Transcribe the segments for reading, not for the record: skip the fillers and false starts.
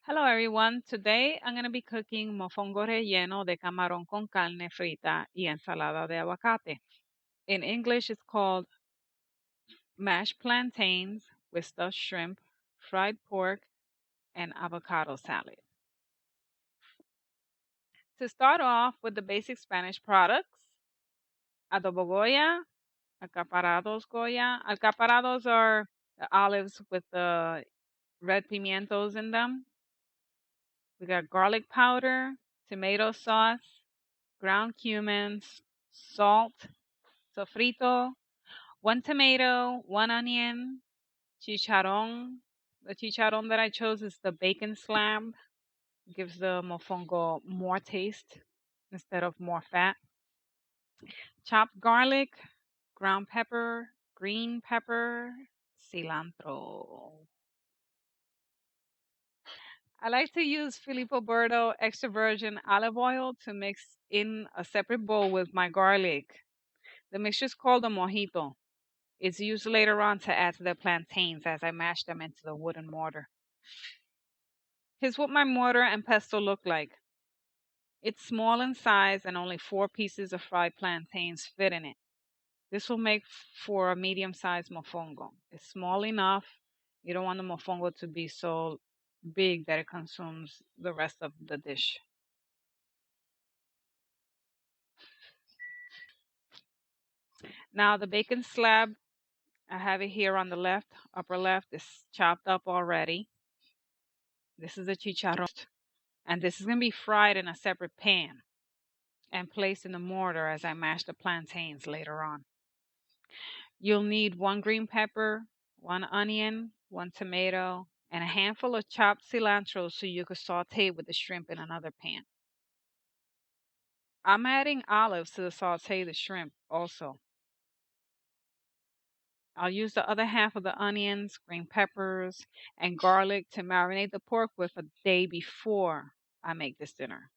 Hello everyone. Today I'm going to be cooking mofongo relleno de camarón con carne frita y ensalada de aguacate. In English, it's called mashed plantains with stuffed shrimp, fried pork, and avocado salad. To start off with the basic Spanish products, adobo Goya, acaparados Goya. Acaparados are the olives with the red pimientos in them. We got garlic powder, tomato sauce, ground cumins, salt, sofrito, one tomato, one onion, chicharron. The chicharron that I chose is the bacon slab. Gives the mofongo more taste instead of more fat. Chopped garlic, ground pepper, green pepper, cilantro. I like to use Filippo Berto extra virgin olive oil to mix in a separate bowl with my garlic. The mixture is called a mojito. It's used later on to add to the plantains as I mash them into the wooden mortar. Here's what my mortar and pestle look like. It's small in size and only 4 pieces of fried plantains fit in it. This will make for a medium-sized mofongo. It's small enough. You don't want the mofongo to be so big that it consumes the rest of the dish. Now the bacon slab, I have it here on the left, upper left, is chopped up already. This is the chicharrón. And this is going to be fried in a separate pan and placed in the mortar as I mash the plantains later on. You'll need 1 green pepper, 1 onion, 1 tomato, and a handful of chopped cilantro so you can saute with the shrimp in another pan. I'm adding olives to the sauteed shrimp also. I'll use the other half of the onions, green peppers, and garlic to marinate the pork with a day before I make this dinner.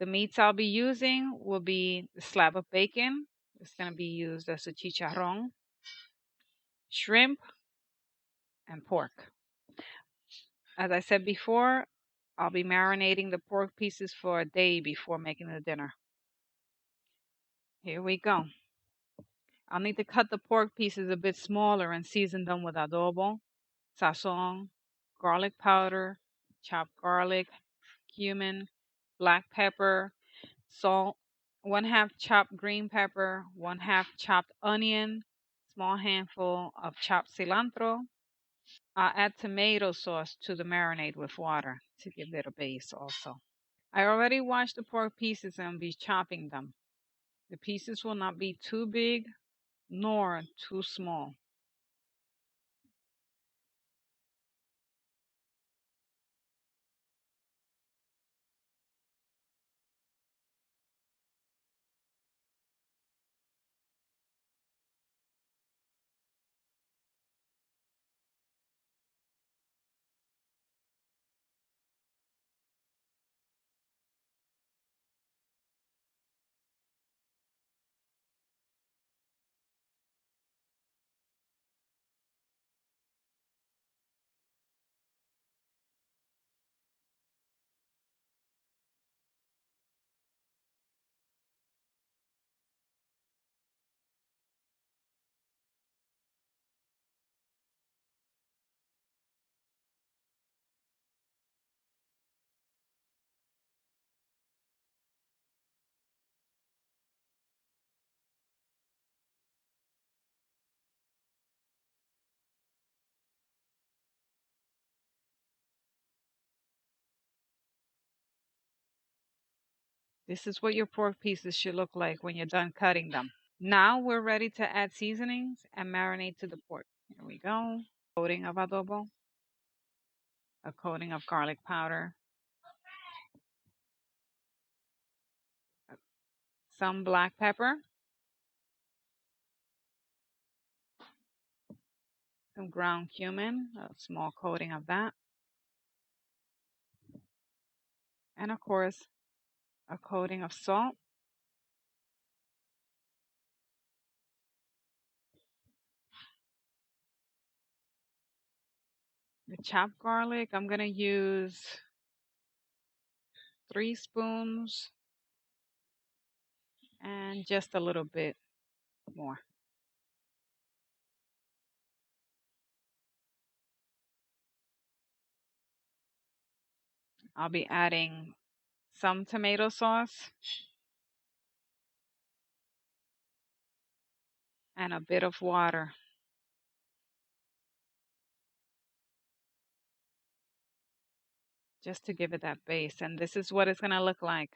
The meats I'll be using will be the slab of bacon. It's going to be used as a chicharrón, shrimp, and pork. As I said before, I'll be marinating the pork pieces for a day before making the dinner. Here we go. I'll need to cut the pork pieces a bit smaller and season them with adobo, sazon, garlic powder, chopped garlic, cumin, black pepper, salt, 1/2 chopped green pepper, 1/2 chopped onion, small handful of chopped cilantro. I'll add tomato sauce to the marinade with water to give it a base also. I already washed the pork pieces and will be chopping them. The pieces will not be too big nor too small. This is what your pork pieces should look like when you're done cutting them. Now we're ready to add seasonings and marinate to the pork. Here we go. Coating of adobo, a coating of garlic powder, some black pepper, some ground cumin, a small coating of that, and of course, a coating of salt. The chopped garlic, I'm going to use 3 spoons and just a little bit more. I'll be adding some tomato sauce and a bit of water. Just to give it that base. And this is what it's going to look like.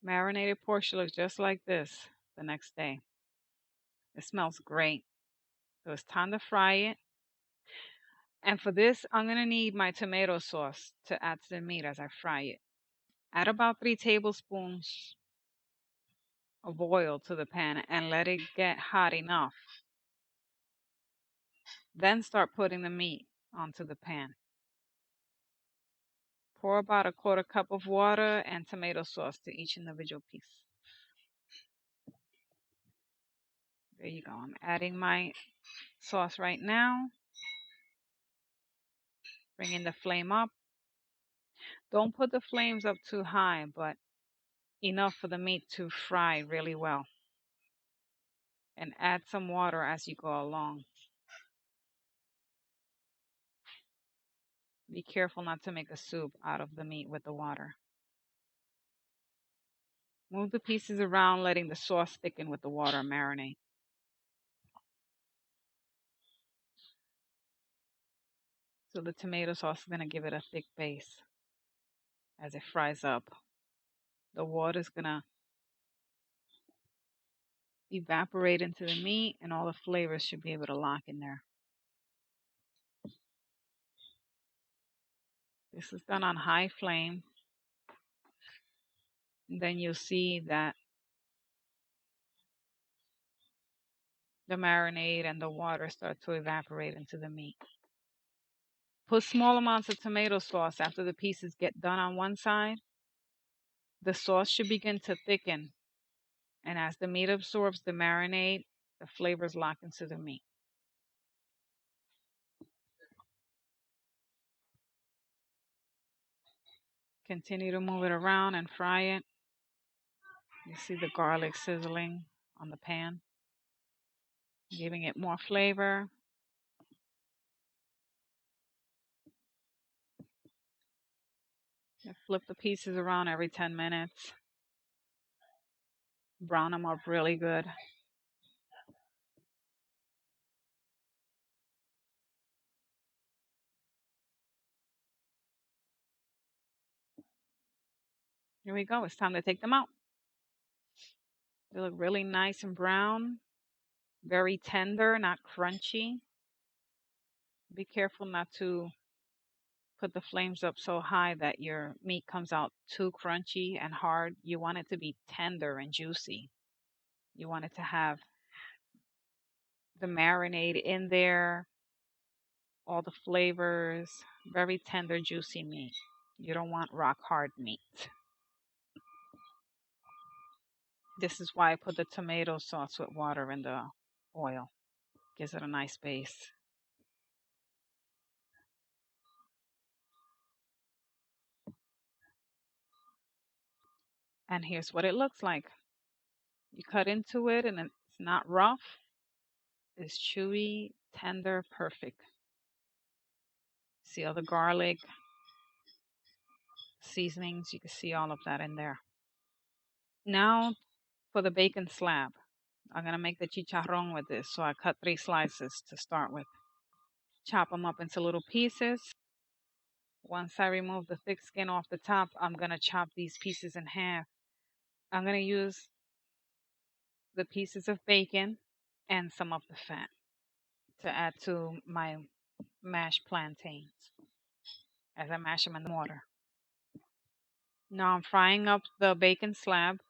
Marinated pork should look just like this the next day. It smells great. So it's time to fry it. And for this, I'm going to need my tomato sauce to add to the meat as I fry it. Add about 3 tablespoons of oil to the pan and let it get hot enough. Then start putting the meat onto the pan. Pour about 1/4 cup of water and tomato sauce to each individual piece. There you go. I'm adding my sauce right now. Bringing the flame up. Don't put the flames up too high, but enough for the meat to fry really well. And add some water as you go along. Be careful not to make a soup out of the meat with the water. Move the pieces around, letting the sauce thicken with the water and marinate. So the tomato sauce is going to give it a thick base as it fries up. The water is going to evaporate into the meat and all the flavors should be able to lock in there. This is done on high flame. And then you'll see that the marinade and the water start to evaporate into the meat. Put small amounts of tomato sauce after the pieces get done on one side. The sauce should begin to thicken. And as the meat absorbs the marinade, the flavors lock into the meat. Continue to move it around and fry it. You see the garlic sizzling on the pan, giving it more flavor. And flip the pieces around every 10 minutes. Brown them up really good. Here we go. It's time to take them out. They look really nice and brown. Very tender, not crunchy. Be careful not to put the flames up so high that your meat comes out too crunchy and hard. You want it to be tender and juicy. You want it to have the marinade in there, all the flavors, very tender, juicy meat. You don't want rock hard meat. This is why I put the tomato sauce with water in the oil. Gives it a nice base. And here's what it looks like. You cut into it and it's not rough. It's chewy, tender, perfect. See all the garlic, seasonings. You can see all of that in there. Now for the bacon slab. I'm going to make the chicharron with this. So I cut 3 slices to start with. Chop them up into little pieces. Once I remove the thick skin off the top, I'm going to chop these pieces in half. I'm going to use the pieces of bacon and some of the fat to add to my mashed plantains as I mash them in the mortar. Now I'm frying up the bacon slab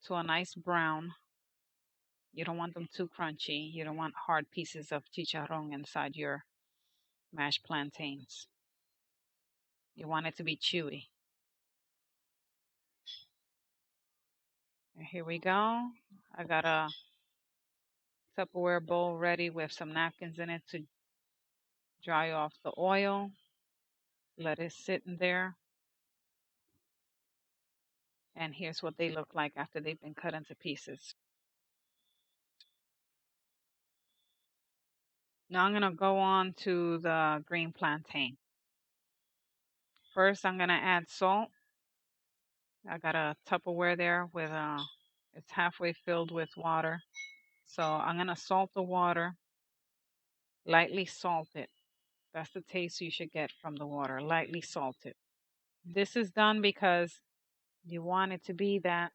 to a nice brown. You don't want them too crunchy. You don't want hard pieces of chicharron inside your mashed plantains. You want it to be chewy. And here we go. I got a Tupperware bowl ready with some napkins in it to dry off the oil. Let it sit in there. And here's what they look like after they've been cut into pieces. Now I'm going to go on to the green plantain. First, I'm going to add salt. I got a Tupperware there with it's halfway filled with water. So I'm going to salt the water, lightly salt it. That's the taste you should get from the water, lightly salted. This is done because you want it to be that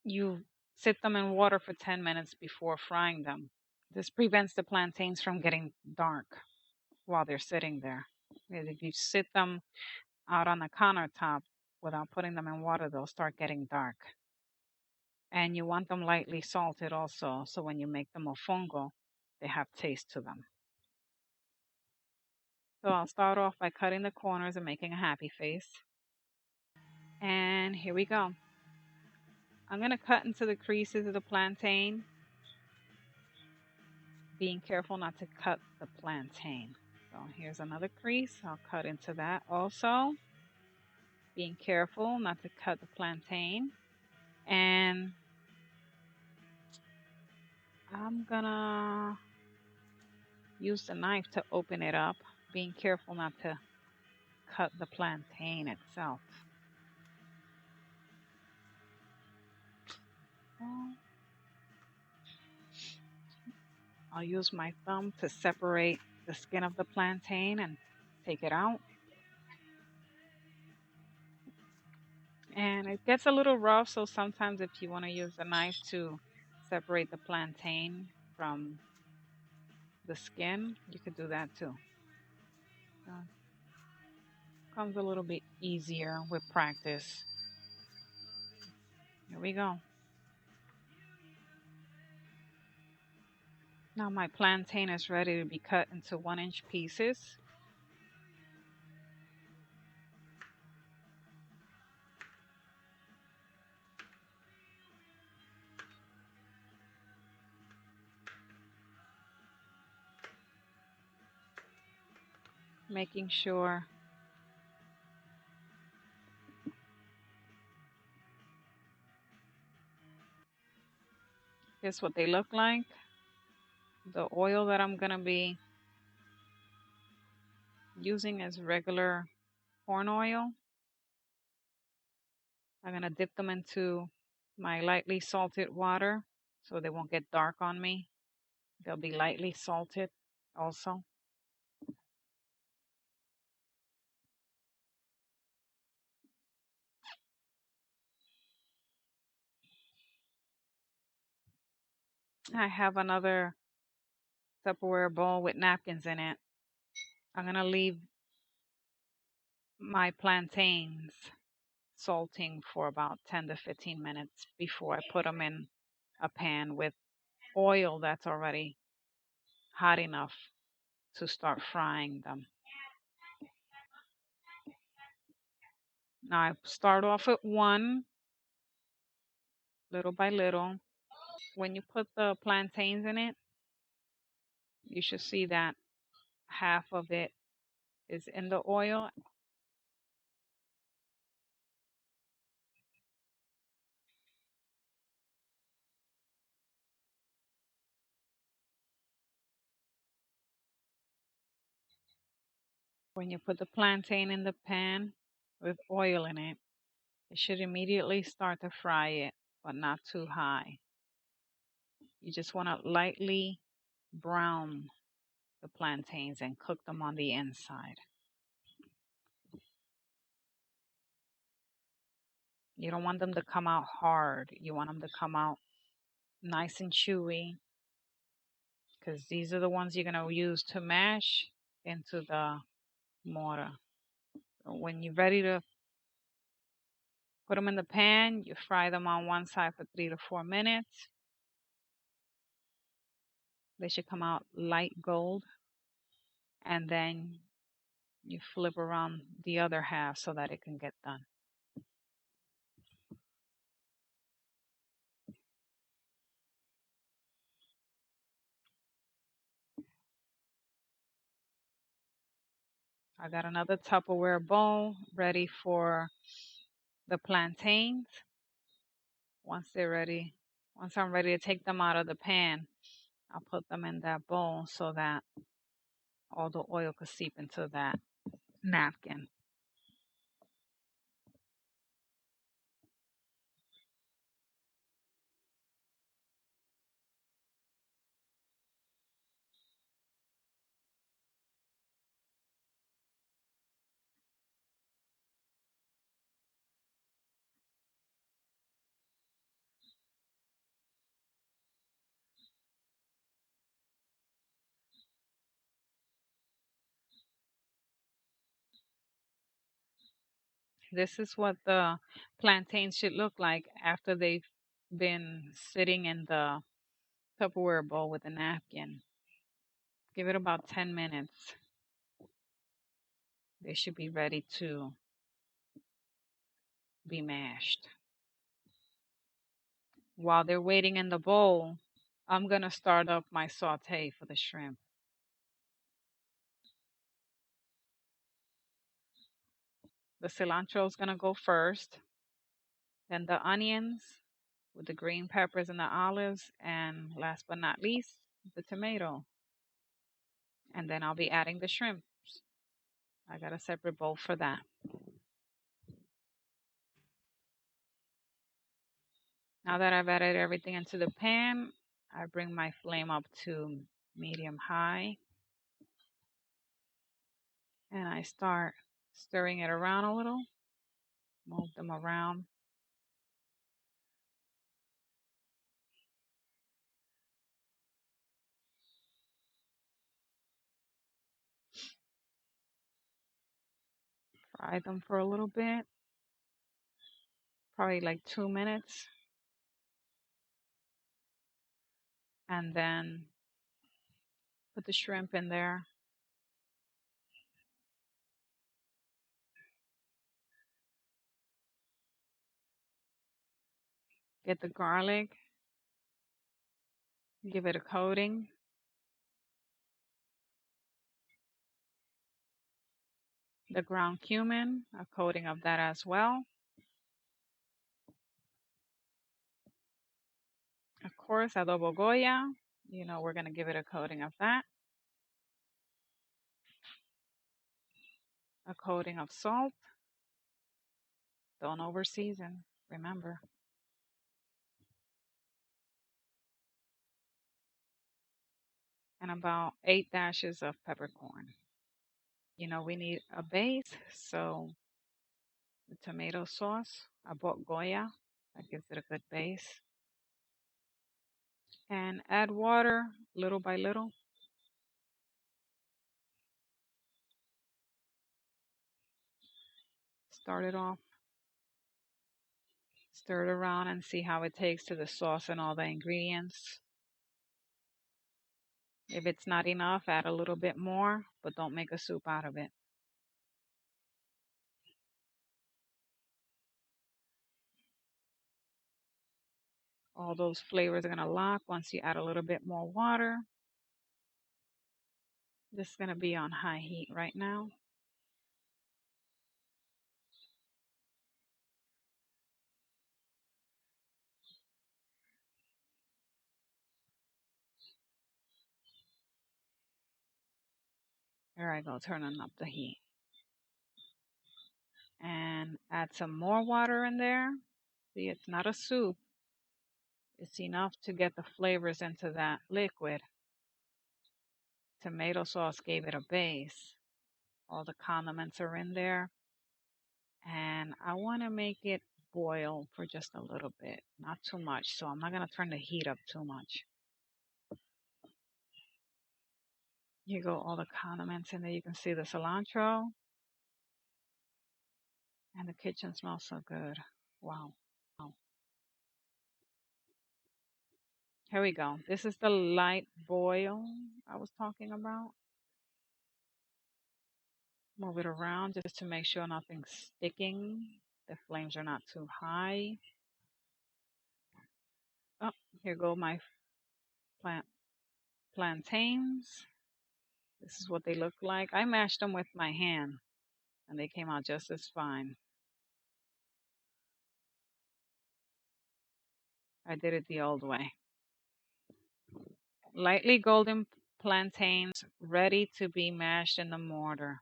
you sit them in water for 10 minutes before frying them. This prevents the plantains from getting dark while they're sitting there. If you sit them out on the countertop without putting them in water, they'll start getting dark. And you want them lightly salted also, so when you make the mofongo, they have taste to them. So I'll start off by cutting the corners and making a happy face. And here we go. I'm going to cut into the creases of the plantain, being careful not to cut the plantain. So here's another crease. I'll cut into that also, being careful not to cut the plantain. And I'm going to use the knife to open it up, being careful not to cut the plantain itself. I'll use my thumb to separate the skin of the plantain and take it out. And it gets a little rough, so sometimes if you want to use a knife to separate the plantain from the skin, you could do that too. Comes a little bit easier with practice. Here we go. Now my plantain is ready to be cut into 1-inch pieces. Making sure here's what they look like. The oil that I'm going to be using is regular corn oil. I'm going to dip them into my lightly salted water so they won't get dark on me. They'll be lightly salted also. I have another Tupperware bowl with napkins in it. I'm going to leave my plantains salting for about 10 to 15 minutes before I put them in a pan with oil that's already hot enough to start frying them. Now I start off at one, little by little. When you put the plantains in it, you should see that half of it is in the oil. When you put the plantain in the pan with oil in it, it should immediately start to fry it, but not too high. You just want to lightly brown the plantains and cook them on the inside. You don't want them to come out hard. You want them to come out nice and chewy, because these are the ones you're going to use to mash into the mortar. So when you're ready to put them in the pan, you fry them on one side for 3 to 4 minutes. They should come out light gold. And then you flip around the other half so that it can get done. I got another Tupperware bowl ready for the plantains. Once they're ready, once I'm ready to take them out of the pan, I'll put them in that bowl so that all the oil could seep into that napkin. This is what the plantains should look like after they've been sitting in the Tupperware bowl with a napkin. Give it about 10 minutes. They should be ready to be mashed. While they're waiting in the bowl, I'm going to start up my saute for the shrimp. The cilantro is going to go first, then the onions with the green peppers and the olives, and last but not least, the tomato. And then I'll be adding the shrimp. I got a separate bowl for that. Now that I've added everything into the pan, I bring my flame up to medium high and I start stirring it around a little, move them around. Fry them for a little bit, probably like 2 minutes, and then put the shrimp in there. Get the garlic, give it a coating. The ground cumin, a coating of that as well. Of course, adobo Goya, we're going to give it a coating of that. A coating of salt. Don't over season, remember. And about 8 dashes of peppercorn. We need a base, so the tomato sauce, I bought Goya, that gives it a good base. And add water little by little. Start it off, stir it around and see how it takes to the sauce and all the ingredients. If it's not enough, add a little bit more, but don't make a soup out of it. All those flavors are going to lock once you add a little bit more water. This is going to be on high heat right now. There I go, turning up the heat. And add some more water in there. See, it's not a soup. It's enough to get the flavors into that liquid. Tomato sauce gave it a base. All the condiments are in there. And I want to make it boil for just a little bit, not too much. So I'm not going to turn the heat up too much. Here go all the condiments in there. You can see the cilantro. And the kitchen smells so good. Wow. Here we go. This is the light boil I was talking about. Move it around just to make sure nothing's sticking. The flames are not too high. Oh, here go my plantains. This is what they look like. I mashed them with my hand and they came out just as fine. I did it the old way. Lightly golden plantains ready to be mashed in the mortar.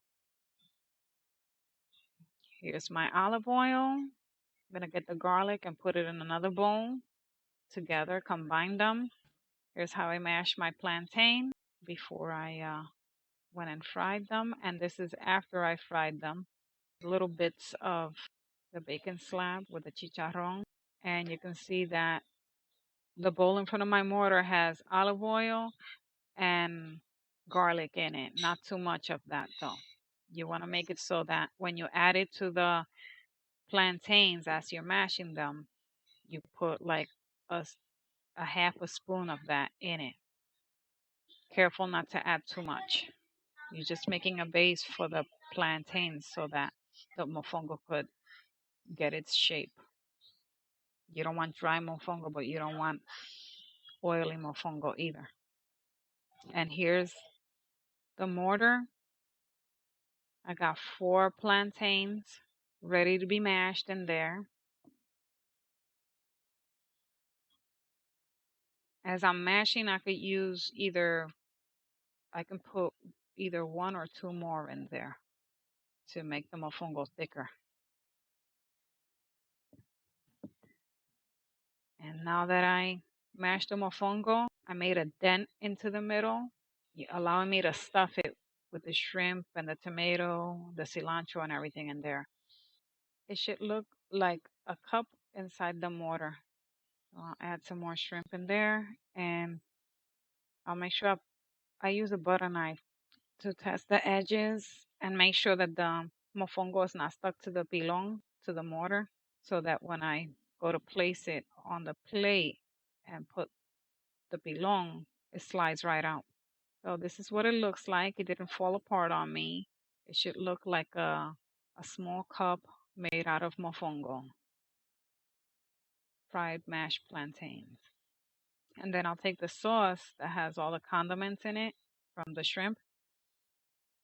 Here's my olive oil. I'm going to get the garlic and put it in another bowl together, combine them. Here's how I mashed my plantain before I went and fried them. And this is after I fried them. Little bits of the bacon slab with the chicharron. And you can see that the bowl in front of my mortar has olive oil and garlic in it. Not too much of that though. You want to make it so that when you add it to the plantains as you're mashing them, you put like a, a half a spoon of that in it. Careful not to add too much. You're just making a base for the plantains so that the mofongo could get its shape. You don't want dry mofongo, but you don't want oily mofongo either. And here's the mortar. I got 4 plantains ready to be mashed in there. As I'm mashing, I can put either 1 or 2 more in there to make the mofongo thicker. And now that I mashed the mofongo, I made a dent into the middle, allowing me to stuff it with the shrimp and the tomato, the cilantro, and everything in there. It should look like a cup inside the mortar. So I'll add some more shrimp in there, and I'll make sure I use a butter knife to test the edges and make sure that the mofongo is not stuck to the pilon, to the mortar, so that when I go to place it on the plate and put the pilon, it slides right out. So this is what it looks like. It didn't fall apart on me. It should look like a small cup made out of mofongo, fried mashed plantains. And then I'll take the sauce that has all the condiments in it from the shrimp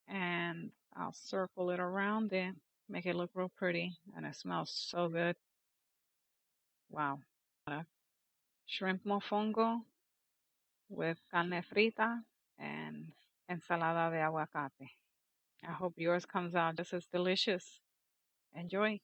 and I'll circle it around it, make it look real pretty, and it smells so good. Wow. Shrimp mofongo with carne frita and ensalada de aguacate. I hope yours comes out just as delicious. Enjoy.